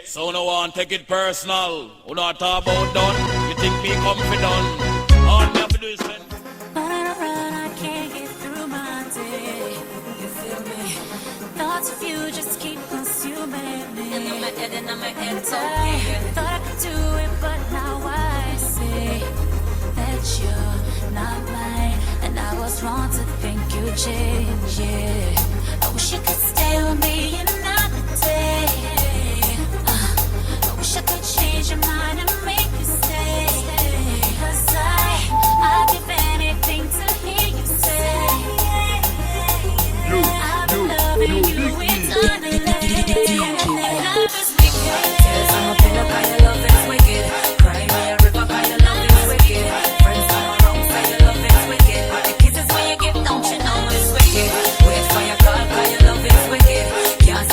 So no one take it personal. Who not talk about done? You think me confident? All me have to do is spend. I can't get through my day. You feel me? Thoughts of you just keep consuming me. And I'm my head and I'm my head. I thought I could do it, but now I see that you're not mine. And I was wrong to think you changed, yeah. I wish you could stay with me another day. I wish I could change your mind and make you stay. 'Cause I'd give anything to hear you say I've been loving you eternally. Love is wicked. Tears on my pillow, 'cause your love is wicked. Cry me a river, 'cause your love is wicked. Friends come around, say your love is wicked. The kisses when you give, don't you know it's wicked. Wait for your call, 'cause your love is wicked. Can't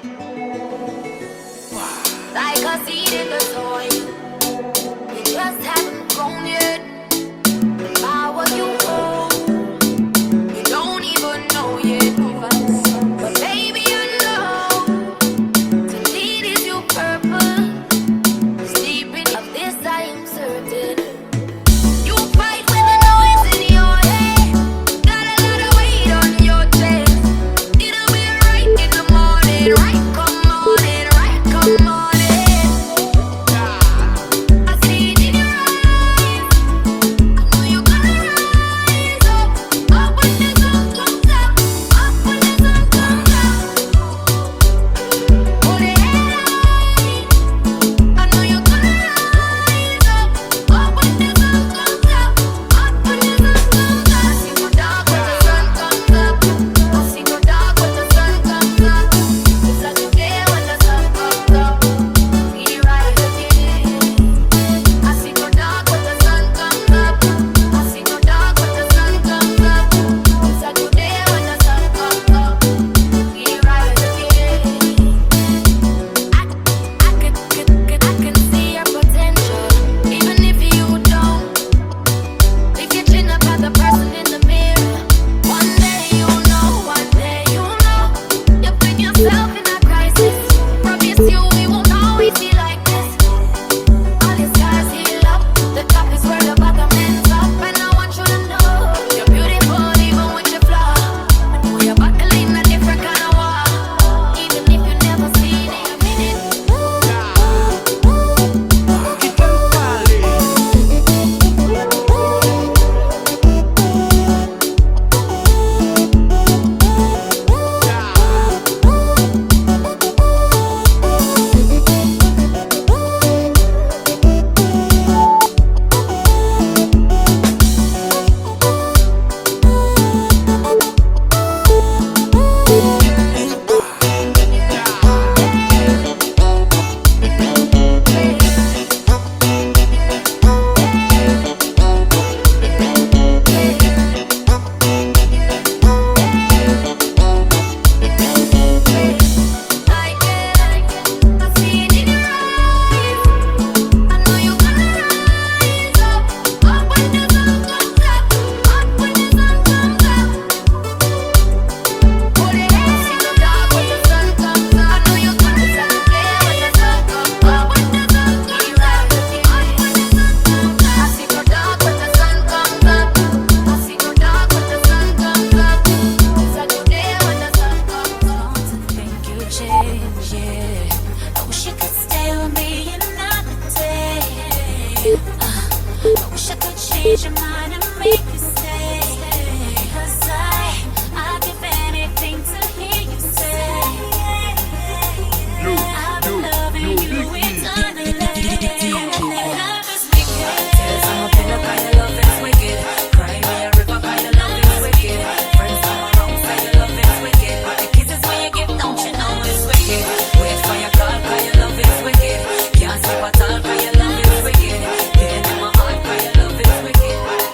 Like a seed in the soil, you just haven't grown yet. The power you hold, you don't even know yet. But baby, I know to lead is your purpose. Sleeping of this, I am certain. You fight with the noise in your head. Got a lot of weight on your chest. It'll be right in the morning, right? Come on in, right? Come on. Can't sleep at all 'cause your love is wicked. Pain in my heart 'cause your love is wicked.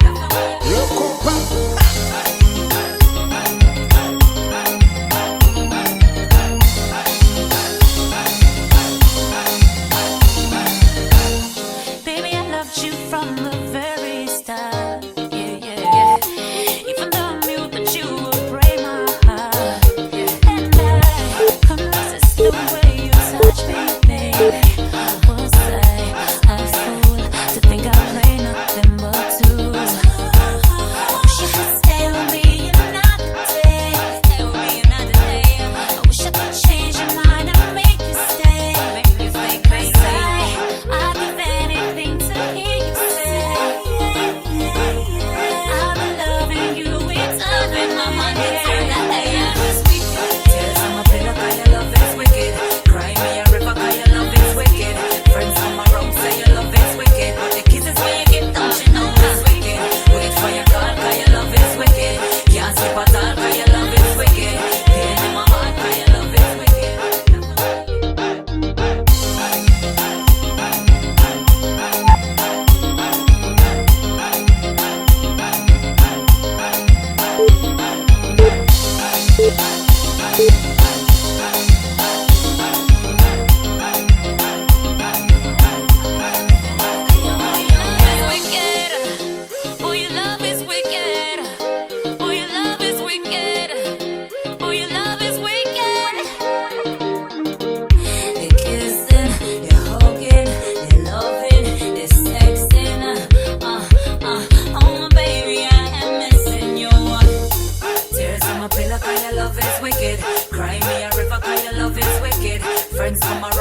friends, some are